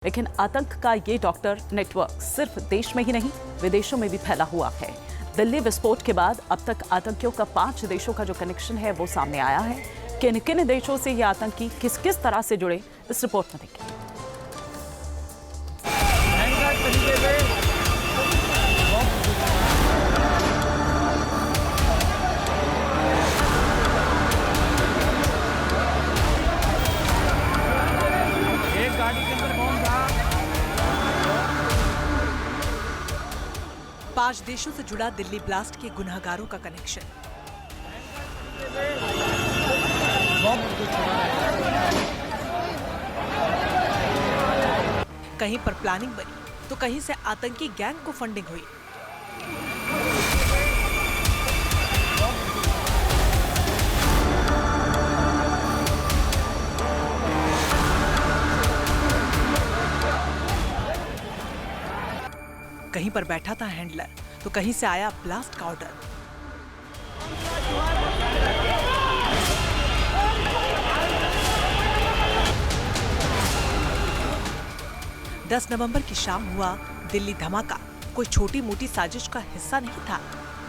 लेकिन आतंक का ये डॉक्टर नेटवर्क सिर्फ देश में ही नहीं विदेशों में भी फैला हुआ है। दिल्ली विस्फोट के बाद अब तक आतंकियों का 5 देशों का जो कनेक्शन है वो सामने आया है। किन किन देशों से ये आतंकी किस किस तरह से जुड़े, इस रिपोर्ट में देखिए। एक गाड़ी के अंदर कौन था? 5 देशों से जुड़ा दिल्ली ब्लास्ट के गुनहगारों का कनेक्शन। कहीं पर प्लानिंग बनी तो कहीं से आतंकी गैंग को फंडिंग हुई। कहीं पर बैठा था हैंडलर तो कहीं से आया ब्लास्ट का ऑर्डर। दस नवंबर की शाम हुआ दिल्ली धमाका कोई छोटी मोटी साजिश का हिस्सा नहीं था,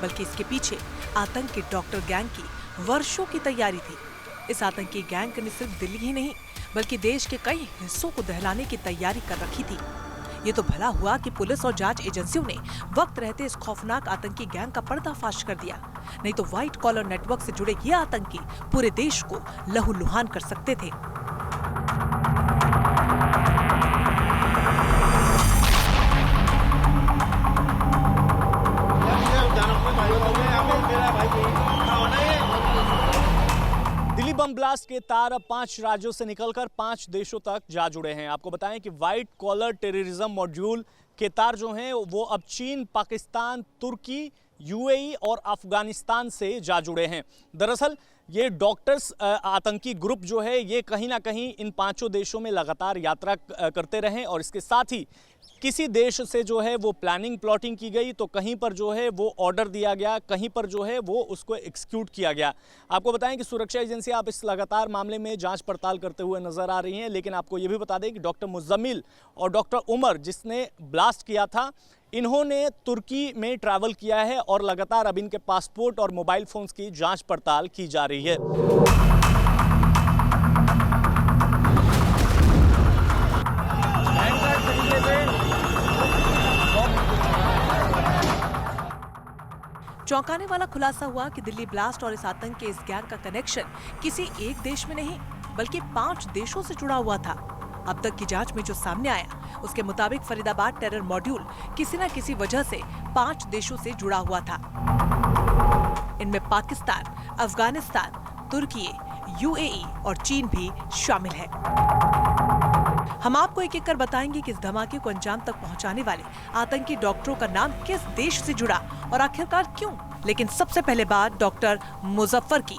बल्कि इसके पीछे आतंक के डॉक्टर गैंग की वर्षों की तैयारी थी। इस आतंकी गैंग ने सिर्फ दिल्ली ही नहीं बल्कि देश के कई हिस्सों को दहलाने की तैयारी कर रखी थी। ये तो भला हुआ कि पुलिस और जांच एजेंसियों ने वक्त रहते इस खौफनाक आतंकी गैंग का पर्दाफाश कर दिया, नहीं तो व्हाइट कॉलर नेटवर्क से जुड़े ये आतंकी पूरे देश को लहूलुहान कर सकते थे। दिल्ली बम ब्लास्ट के तार अब 5 राज्यों से निकलकर 5 देशों तक जा जुड़े हैं। आपको बताएं कि व्हाइट कॉलर टेररिज्म मॉड्यूल के तार जो हैं वो अब चीन, पाकिस्तान, तुर्की, यूएई और अफगानिस्तान से जा जुड़े हैं। दरअसल ये डॉक्टर्स आतंकी ग्रुप जो है ये कहीं ना कहीं इन 5 देशों में लगातार यात्रा करते रहे और इसके साथ ही किसी देश से जो है वो प्लानिंग प्लॉटिंग की गई तो कहीं पर जो है वो ऑर्डर दिया गया, कहीं पर जो है वो उसको एक्सिक्यूट किया गया। आपको बताएं कि सुरक्षा एजेंसी आप इस लगातार मामले में जांच पड़ताल करते हुए नजर आ रही हैं, लेकिन आपको ये भी बता दें कि डॉक्टर मुजम्मिल और डॉक्टर उमर जिसने ब्लास्ट किया था इन्होंने तुर्की में ट्रैवल किया है और लगातार अब इनके पासपोर्ट और मोबाइल फोन्स की जांच पड़ताल की जा रही है। चौंकाने वाला खुलासा हुआ कि दिल्ली ब्लास्ट और इस आतंक के इस गैंग का कनेक्शन किसी एक देश में नहीं बल्कि 5 देशों से जुड़ा हुआ था। अब तक की जांच में जो सामने आया उसके मुताबिक फरीदाबाद टेरर मॉड्यूल किसी न किसी वजह से 5 देशों से जुड़ा हुआ था। इनमें पाकिस्तान, अफगानिस्तान, तुर्की, यूएई और चीन भी शामिल है। हम आपको एक एक कर बताएंगे कि इस धमाके को अंजाम तक पहुंचाने वाले आतंकी डॉक्टरों का नाम किस देश से जुड़ा और आखिरकार क्यों। लेकिन सबसे पहले बात डॉक्टर मुजफ्फर की।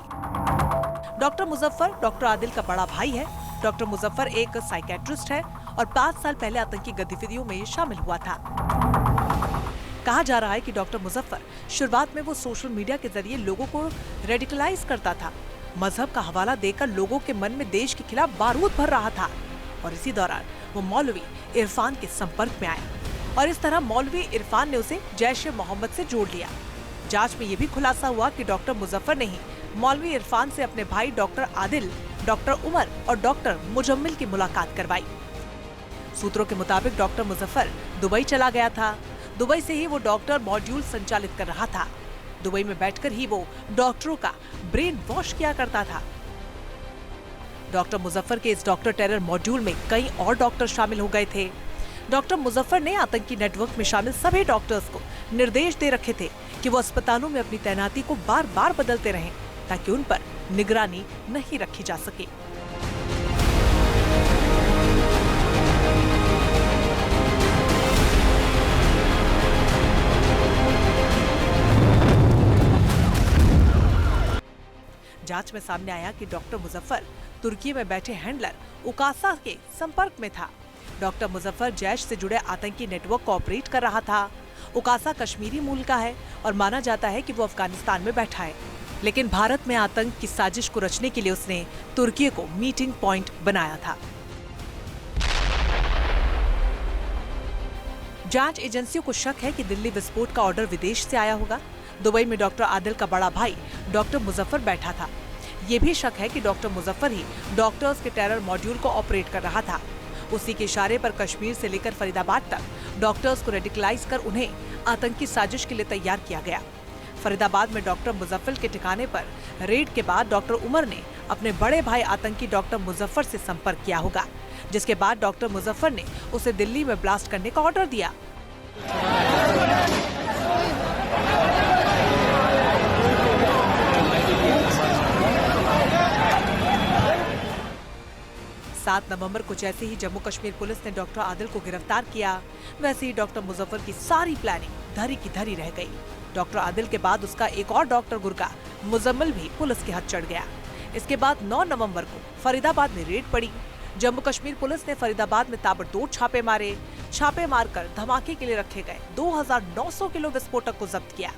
डॉक्टर मुजफ्फर डॉक्टर आदिल का बड़ा भाई है। डॉक्टर मुजफ्फर एक साइकेट्रिस्ट है और 5 साल पहले आतंकी गतिविधियों में शामिल हुआ था। कहा जा रहा है कि डॉक्टर मुजफ्फर शुरुआत में वो सोशल मीडिया के जरिए लोगों को रेडिकलाइज करता था, मजहब का हवाला देकर लोगों के मन में देश के खिलाफ बारूद भर रहा था और इसी दौरान वो मौलवी इरफान के संपर्क में आया और इस तरह मौलवी इरफान ने उसे जैश-ए-मोहम्मद से जोड़ लिया। जांच में ये भी खुलासा हुआ कि डॉक्टर मुजफ्फर ने ही मौलवी इरफान से अपने भाई डॉक्टर आदिल, डॉक्टर उमर और डॉक्टर मुजम्मिल की मुलाकात करवाई। सूत्रों के मुताबिक डॉक्टर मुजफ्फर दुबई चला गया था। दुबई से ही वो डॉक्टर मॉड्यूल संचालित कर रहा था। दुबई में बैठकर ही वो डॉक्टरों का ब्रेन वॉश किया करता था। डॉक्टर मुजफ्फर के इस डॉक्टर टेरर मॉड्यूल में कई और डॉक्टर शामिल हो गए थे। डॉक्टर मुजफ्फर ने आतंकी नेटवर्क में शामिल सभी डॉक्टर्स को निर्देश दे रखे थे कि वो अस्पतालों में अपनी तैनाती को बार बार बदलते रहें ताकि उन पर निगरानी नहीं रखी जा सके। जांच में सामने आया कि डॉक्टर मुजफ्फर तुर्की में बैठे हैंडलर उकासा के संपर्क में था। डॉक्टर मुजफ्फर जैश से जुड़े आतंकी नेटवर्क को ऑपरेट कर रहा था। उकासा कश्मीरी मूल का है और माना जाता है कि वो अफगानिस्तान में बैठा है। लेकिन भारत में आतंक की साजिश को रचने के लिए उसने तुर्की को मीटिंग पॉइंट बनाया था। जांच एजेंसियों को शक है कि दिल्ली विस्फोट का ऑर्डर विदेश से आया होगा। दुबई में डॉक्टर आदिल का बड़ा भाई डॉक्टर मुजफ्फर बैठा था। ये भी शक है कि डॉक्टर मुजफ्फर ही डॉक्टर्स के टेरर मॉड्यूल को ऑपरेट कर रहा था। उसी के इशारे पर कश्मीर से लेकर फरीदाबाद तक डॉक्टर्स को रेडिकलाइज कर उन्हें आतंकी साजिश के लिए तैयार किया गया। फरीदाबाद में डॉक्टर मुजफ्फर के ठिकाने पर रेड के बाद डॉक्टर उमर ने अपने बड़े भाई आतंकी डॉक्टर मुजफ्फर से संपर्क किया होगा, जिसके बाद डॉक्टर मुजफ्फर ने उसे दिल्ली में ब्लास्ट करने का ऑर्डर दिया। सात नवंबर को जैसे ही जम्मू कश्मीर पुलिस ने डॉक्टर आदिल को गिरफ्तार किया, वैसे ही डॉक्टर मुजफ्फर की सारी प्लानिंग धरी की धरी रह गई। डॉक्टर आदिल के बाद उसका एक और डॉक्टर गुर्गा मुजम्मिल भी पुलिस के हाथ चढ़ गया। इसके बाद 9 नवंबर को फरीदाबाद में रेड पड़ी। जम्मू कश्मीर पुलिस ने फरीदाबाद में ताबड़तोड़ छापे मारे। छापे मारकर धमाके के लिए रखे गए 2900 किलो विस्फोटक को जब्त किया।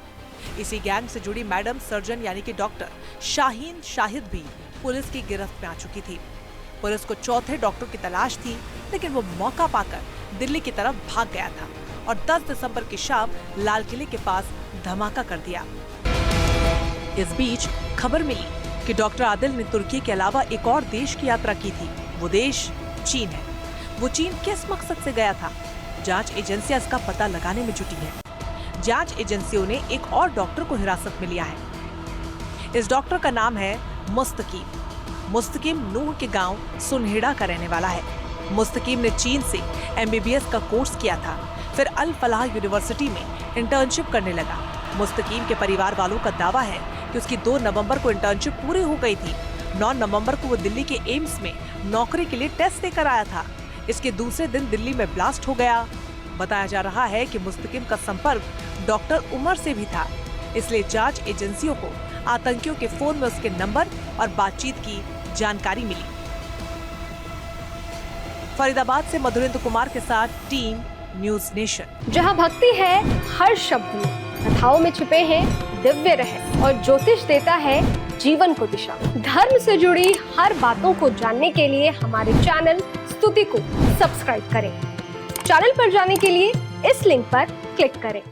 इसी गैंग से जुड़ी मैडम सर्जन यानी कि डॉक्टर शाहीन शाहिद भी पुलिस की गिरफ्त में आ चुकी थी। पुलिस को चौथे डॉक्टर की तलाश थी, लेकिन वो मौका पाकर दिल्ली की तरफ भाग गया था और 10 दिसंबर की शाम लाल किले के पास धमाका कर दिया। इस बीच खबर मिली कि डॉक्टर आदिल ने तुर्की के अलावा एक और देश की यात्रा की थी। वो देश चीन है। वो चीन किस मकसद से गया था? जांच एजेंसियां इसका पता लगाने में जुटी हैं। जांच एजेंसियों ने एक और डॉक्टर को हिरासत में लिया है। इस डॉक्टर का नाम है मुस्तकीम। मुस्तकीम नूह के गांव सुनहेड़ा का रहने वाला है। मुस्तकीम ने चीन से MBBS का कोर्स किया था, फिर अल फलाह यूनिवर्सिटी में इंटर्नशिप करने लगा। मुस्तकीम के परिवार वालों का दावा है कि उसकी 2 नवंबर को इंटर्नशिप पूरी हो गई थी। 9 नवंबर को वो दिल्ली के एम्स में नौकरी के लिए टेस्ट देकर आया था। इसके दूसरे दिन दिल्ली में ब्लास्ट हो गया। बताया जा रहा है कि मुस्तकीम का संपर्क डॉक्टर उमर से भी था, इसलिए जांच एजेंसियों को आतंकियों के फोन में उसके नंबर और बातचीत की जानकारी मिली। फरीदाबाद से मधुरेंद्र कुमार के साथ टीम न्यूज नेशन। जहां भक्ति है हर शब्द में, कथाओं में छुपे हैं दिव्य रहस्य और ज्योतिष देता है जीवन को दिशा। धर्म से जुड़ी हर बातों को जानने के लिए हमारे चैनल स्तुति को सब्सक्राइब करें। चैनल पर जाने के लिए इस लिंक पर क्लिक करें।